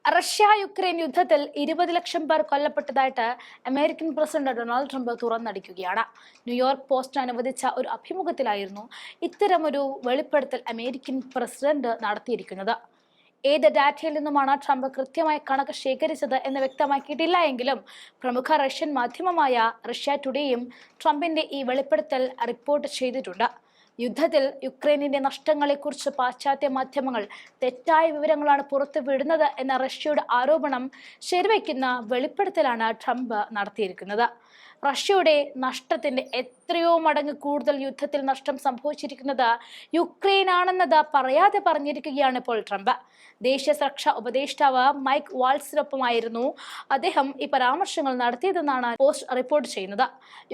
Russia Ukraine യുദ്ധത്തിൽ 20 ലക്ഷം പേർ കൊല്ലപ്പെട്ടതായിട്ട് അമേരിക്കൻ പ്രസിഡന്റ് ഡൊണാൾഡ് ട്രംപ് തുറന്നടിക്കുകയാണ്. ന്യൂയോർക്ക് പോസ്റ്റിന് അനുവദിച്ച ഒരു അഭിമുഖത്തിലായിരുന്നു ഇത്തരമൊരു വെളിപ്പെടുത്തൽ അമേരിക്കൻ പ്രസിഡന്റ് നടത്തിയിരിക്കുന്നത്. ഏത് ഡാറ്റയിൽ നിന്നുമാണ് ട്രംപ് കൃത്യമായി കണക്ക് ശേഖരിച്ചത് എന്ന് വ്യക്തമാക്കിയിട്ടില്ല എങ്കിലും പ്രമുഖ റഷ്യൻ മാധ്യമമായ റഷ്യ ടുഡേയും ട്രംപിന്റെ ഈ വെളിപ്പെടുത്തൽ റിപ്പോർട്ട് ചെയ്തിട്ടുണ്ട്. യുദ്ധത്തിൽ യുക്രൈനിന്റെ നഷ്ടങ്ങളെക്കുറിച്ച് പാശ്ചാത്യ മാധ്യമങ്ങൾ തെറ്റായ വിവരങ്ങളാണ് പുറത്തുവിടുന്നത് എന്ന റഷ്യയുടെ ആരോപണം ശരിവയ്ക്കുന്ന വെളിപ്പെടുത്തലാണ് ട്രംപ് നടത്തിയിരിക്കുന്നത്. റഷ്യയുടെ നഷ്ടത്തിന്റെ എത്രയോ മടങ്ങ് കൂടുതൽ യുദ്ധത്തിൽ നഷ്ടം സംഭവിച്ചിരിക്കുന്നത് യുക്രൈനാണെന്നത് പറയാതെ പറഞ്ഞിരിക്കുകയാണ് ഇപ്പോൾ ട്രംപ്. ദേശീയ സുരക്ഷാ ഉപദേഷ്ടാവ് മൈക്ക് വാൾസിനൊപ്പമായിരുന്നു അദ്ദേഹം ഈ പരാമർശങ്ങൾ നടത്തിയതെന്നാണ് പോസ്റ്റ് റിപ്പോർട്ട് ചെയ്യുന്നത്.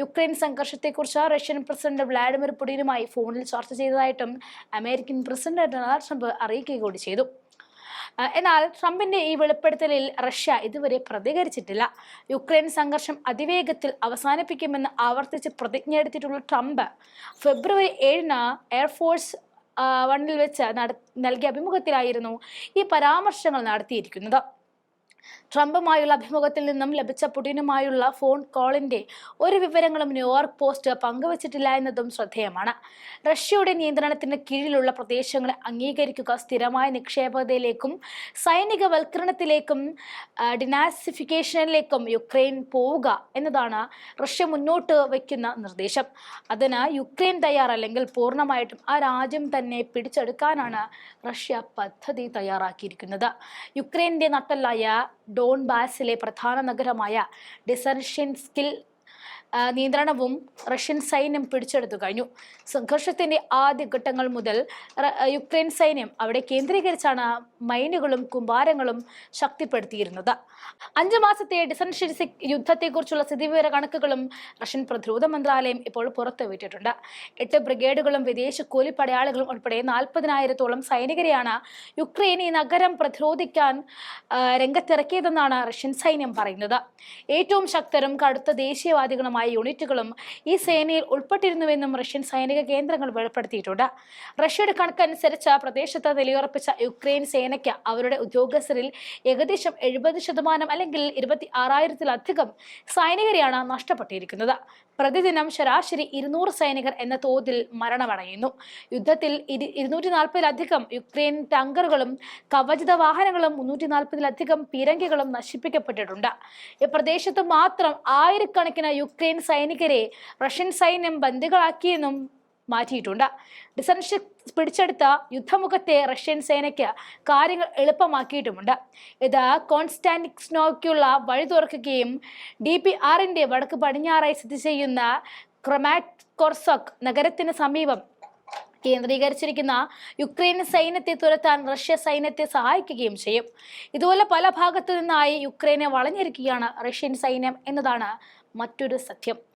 യുക്രൈൻ സംഘർഷത്തെക്കുറിച്ച് റഷ്യൻ പ്രസിഡന്റ് വ്ളാഡിമിർ പുടിനുമായി ഫോണിൽ ചർച്ച ചെയ്തതായിട്ടും അമേരിക്കൻ പ്രസിഡന്റ് ഡൊണാൾഡ് ട്രംപ് അറിയിക്കുക കൂടി ചെയ്തു. എന്നാൽ ട്രംപിന്റെ ഈ വെളിപ്പെടുത്തലിൽ റഷ്യ ഇതുവരെ പ്രതികരിച്ചിട്ടില്ല. യുക്രൈൻ സംഘർഷം അതിവേഗത്തിൽ അവസാനിപ്പിക്കുമെന്ന് ആവർത്തിച്ച് പ്രതിജ്ഞയെടുത്തിട്ടുള്ള ട്രംപ് ഫെബ്രുവരി 7 എയർഫോഴ്സ് വണ്ണിൽ വെച്ച് നൽകിയ അഭിമുഖത്തിലായിരുന്നു ഈ പരാമർശങ്ങൾ നടത്തിയിരിക്കുന്നത്. ട്രംപുമായുള്ള അഭിമുഖത്തിൽ നിന്നും ലഭിച്ച പുടിനുമായുള്ള ഫോൺ കോളിന്റെ ഒരു വിവരങ്ങളും ന്യൂയോർക്ക് പോസ്റ്റ് പങ്കുവച്ചിട്ടില്ല എന്നതും ശ്രദ്ധേയമാണ്. റഷ്യയുടെ നിയന്ത്രണത്തിന് കീഴിലുള്ള പ്രദേശങ്ങളെ അംഗീകരിക്കുക, സ്ഥിരമായ നിക്ഷേപത്തിലേക്കും സൈനികവൽക്കരണത്തിലേക്കും ഡിനാസിഫിക്കേഷനിലേക്കും യുക്രൈൻ പോവുക എന്നതാണ് റഷ്യ മുന്നോട്ട് വയ്ക്കുന്ന നിർദ്ദേശം. അതിന് യുക്രൈൻ തയ്യാറല്ലെങ്കിൽ പൂർണ്ണമായിട്ടും ആ രാജ്യം തന്നെ പിടിച്ചെടുക്കാനാണ് റഷ്യ പദ്ധതി തയ്യാറാക്കിയിരിക്കുന്നത്. യുക്രൈന്റെ നട്ടെല്ലായ ഡോൺബാസിലെ പ്രധാന നഗരമായ ഡിസർഷിൻസ്കിൽ നിയന്ത്രണവും റഷ്യൻ സൈന്യം പിടിച്ചെടുത്തു കഴിഞ്ഞു. സംഘർഷത്തിന്റെ ആദ്യഘട്ടങ്ങൾ മുതൽ യുക്രൈൻ സൈന്യം അവിടെ കേന്ദ്രീകരിച്ചാണ് മൈനുകളും കുമ്പാരങ്ങളും ശക്തിപ്പെടുത്തിയിരുന്നത്. 5 മാസത്തെ ഡിസൻഷിൻസ്ക് യുദ്ധത്തെക്കുറിച്ചുള്ള സ്ഥിതിവിവര കണക്കുകളും റഷ്യൻ പ്രതിരോധ മന്ത്രാലയം ഇപ്പോൾ പുറത്തുവിട്ടിട്ടുണ്ട്. 8 ബ്രിഗേഡുകളും വിദേശ കൂലിപ്പടയാളികളും ഉൾപ്പെടെ 40,000-ഓളം സൈനികരെയാണ് യുക്രൈൻ ഈ നഗരം പ്രതിരോധിക്കാൻ രംഗത്തിറക്കിയതെന്നാണ് റഷ്യൻ സൈന്യം പറയുന്നത്. ഏറ്റവും ശക്തരും കടുത്ത ദേശീയവാദികളുമായ യൂണിറ്റുകളും ഈ സേനയിൽ ഉൾപ്പെട്ടിരുന്നുവെന്നും റഷ്യൻ സൈനിക കേന്ദ്രങ്ങൾ വെളിപ്പെടുത്തിയിട്ടുണ്ട്. റഷ്യയുടെ കണക്കനുസരിച്ച് പ്രദേശത്ത് നിലയുറപ്പിച്ച യുക്രൈൻ സേനയ്ക്ക് അവരുടെ ഉദ്യോഗസ്ഥരിൽ ഏകദേശം 70% അല്ലെങ്കിൽ 26,000-ലധികം സൈനികരെയാണ് നഷ്ടപ്പെട്ടിരിക്കുന്നത്. പ്രതിദിനം ശരാശരി 200 സൈനികർ എന്ന തോതിൽ മരണമടയുന്നു. യുദ്ധത്തിൽ 240-ലധികം യുക്രൈൻ ടാങ്കറുകളും കവചിത വാഹനങ്ങളും 340-ലധികം പീരങ്കികളും നശിപ്പിക്കപ്പെട്ടിട്ടുണ്ട്. ഈ പ്രദേശത്ത് മാത്രം ആയിരക്കണക്കിന് യുക്രൈൻ സൈനികരെ റഷ്യൻ സൈന്യം ബന്ദികളാക്കിയെന്നും മാറ്റിയിട്ടുണ്ട്. ഡിസൻഷിക് പിടിച്ചെടുത്ത യുദ്ധമുഖത്തെ റഷ്യൻ സേനയ്ക്ക് കാര്യങ്ങൾ എളുപ്പമാക്കിയിട്ടുമുണ്ട്. ഇത് കോൺസ്റ്റാന്റിനോയ്ക്കുള്ള വഴി തുറക്കുകയും DPRന്റെ വടക്ക് പടിഞ്ഞാറായി സ്ഥിതി ചെയ്യുന്ന ക്രമാറ്റോർസ്ക് നഗരത്തിന് സമീപം കേന്ദ്രീകരിച്ചിരിക്കുന്ന യുക്രൈൻ സൈന്യത്തെ തുരത്താൻ റഷ്യ സൈന്യത്തെ സഹായിക്കുകയും ചെയ്യും. ഇതുപോലെ പല ഭാഗത്തു നിന്നായി യുക്രൈനെ വളഞ്ഞിരിക്കുകയാണ് റഷ്യൻ സൈന്യം എന്നതാണ് മറ്റൊരു സത്യം.